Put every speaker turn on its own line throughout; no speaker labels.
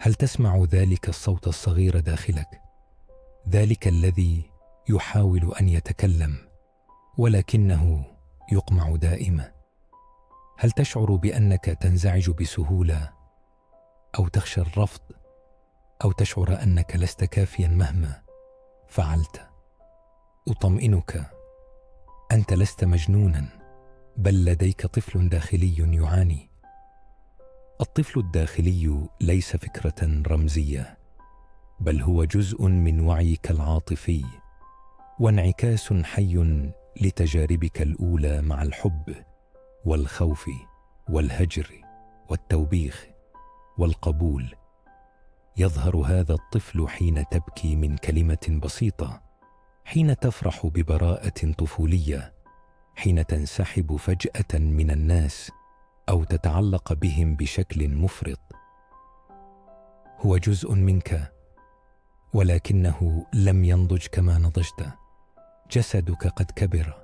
هل تسمع ذلك الصوت الصغير داخلك؟ ذلك الذي يحاول أن يتكلم ولكنه يقمع دائما. هل تشعر بأنك تنزعج بسهولة أو تخشى الرفض أو تشعر أنك لست كافيا مهما فعلت؟ أطمئنك، أنت لست مجنونا، بل لديك طفل داخلي يعاني. الطفل الداخلي ليس فكرة رمزية، بل هو جزء من وعيك العاطفي وانعكاس حي لتجاربك الأولى مع الحب والخوف والهجر والتوبيخ والقبول. يظهر هذا الطفل حين تبكي من كلمة بسيطة، حين تفرح ببراءة طفولية، حين تنسحب فجأة من الناس أو تتعلق بهم بشكل مفرط. هو جزء منك ولكنه لم ينضج كما نضجت. جسدك قد كبر،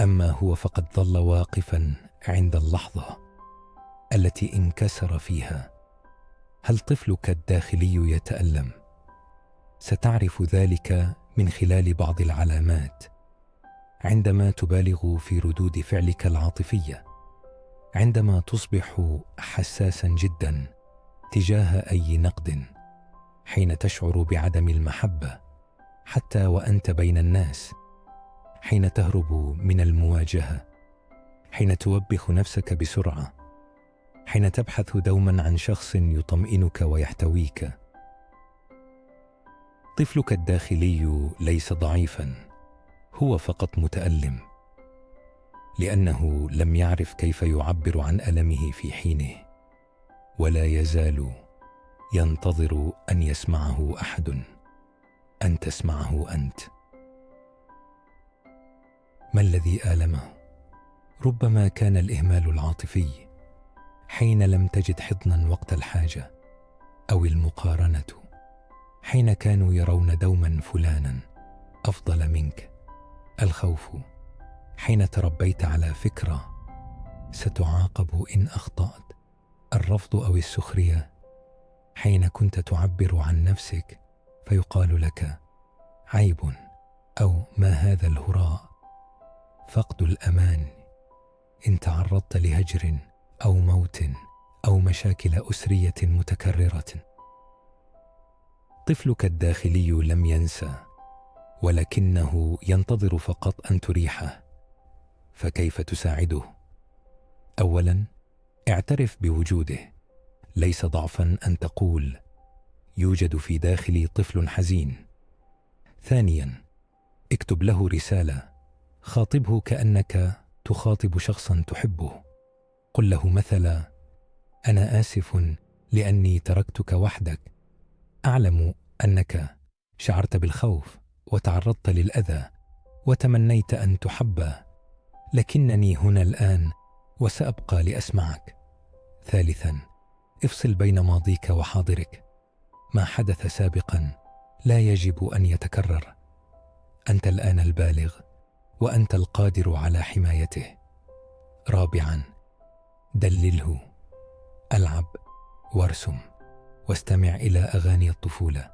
أما هو فقد ظل واقفا عند اللحظة التي انكسر فيها. هل طفلك الداخلي يتألم؟ ستعرف ذلك من خلال بعض العلامات. عندما تبالغ في ردود فعلك العاطفية، عندما تصبح حساسا جدا تجاه أي نقد، حين تشعر بعدم المحبة حتى وأنت بين الناس، حين تهرب من المواجهة، حين توبخ نفسك بسرعة، حين تبحث دوما عن شخص يطمئنك ويحتويك. طفلك الداخلي ليس ضعيفا، هو فقط متألم، لأنه لم يعرف كيف يعبر عن ألمه في حينه، ولا يزال ينتظر أن يسمعه أحد، أن تسمعه أنت. ما الذي آلمه؟ ربما كان الإهمال العاطفي، حين لم تجد حضنا وقت الحاجة، أو المقارنة، حين كانوا يرون دوما فلانا أفضل منك. الخوف، حين تربيت على فكرة ستعاقب إن أخطأت. الرفض أو السخرية، حين كنت تعبر عن نفسك فيقال لك عيب أو ما هذا الهراء. فقد الأمان، إن تعرضت لهجر أو موت أو مشاكل أسرية متكررة. طفلك الداخلي لم ينسى، ولكنه ينتظر فقط أن تريحه. فكيف تساعده؟ أولا، اعترف بوجوده. ليس ضعفا أن تقول يوجد في داخلي طفل حزين. ثانيا، اكتب له رسالة، خاطبه كأنك تخاطب شخصا تحبه. قل له مثلا: أنا آسف لأني تركتك وحدك، أعلم أنك شعرت بالخوف وتعرضت للأذى وتمنيت أن تحب، لكنني هنا الآن وسأبقى لأسمعك. ثالثا، افصل بين ماضيك وحاضرك. ما حدث سابقا لا يجب أن يتكرر. أنت الآن البالغ وأنت القادر على حمايته. رابعا، دلله، ألعب وارسم واستمع إلى أغاني الطفولة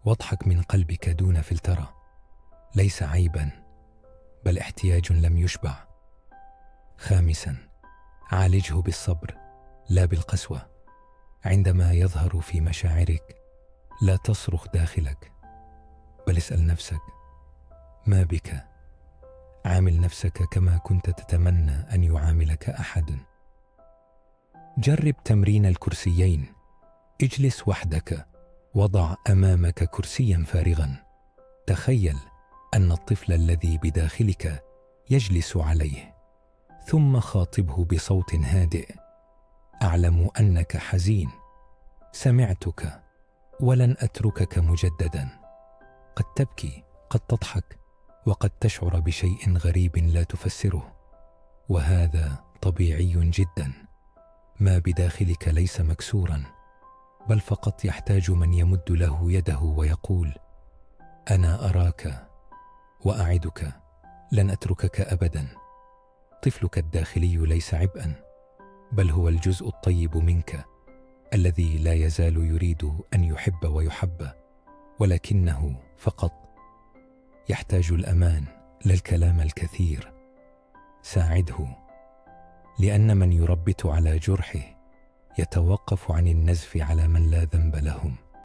واضحك من قلبك دون فلترة. ليس عيبا، بل احتياج لم يشبع. خامسا، عالجه بالصبر لا بالقسوة. عندما يظهر في مشاعرك لا تصرخ داخلك، بل اسأل نفسك: ما بك؟ عامل نفسك كما كنت تتمنى أن يعاملك أحد. جرب تمرين الكرسيين. اجلس وحدك، وضع أمامك كرسيا فارغا. تخيل أن الطفل الذي بداخلك يجلس عليه، ثم خاطبه بصوت هادئ: أعلم أنك حزين، سمعتك ولن أتركك مجددا. قد تبكي، قد تضحك، وقد تشعر بشيء غريب لا تفسره، وهذا طبيعي جدا. ما بداخلك ليس مكسورا، بل فقط يحتاج من يمد له يده ويقول: أنا أراك وأعدك لن أتركك أبدا. طفلك الداخلي ليس عبئا، بل هو الجزء الطيب منك الذي لا يزال يريد أن يحب ويحب، ولكنه فقط يحتاج الأمان لا الكلام الكثير. ساعده، لأن من يربت على جرحه يتوقف عن النزف على من لا ذنب لهم.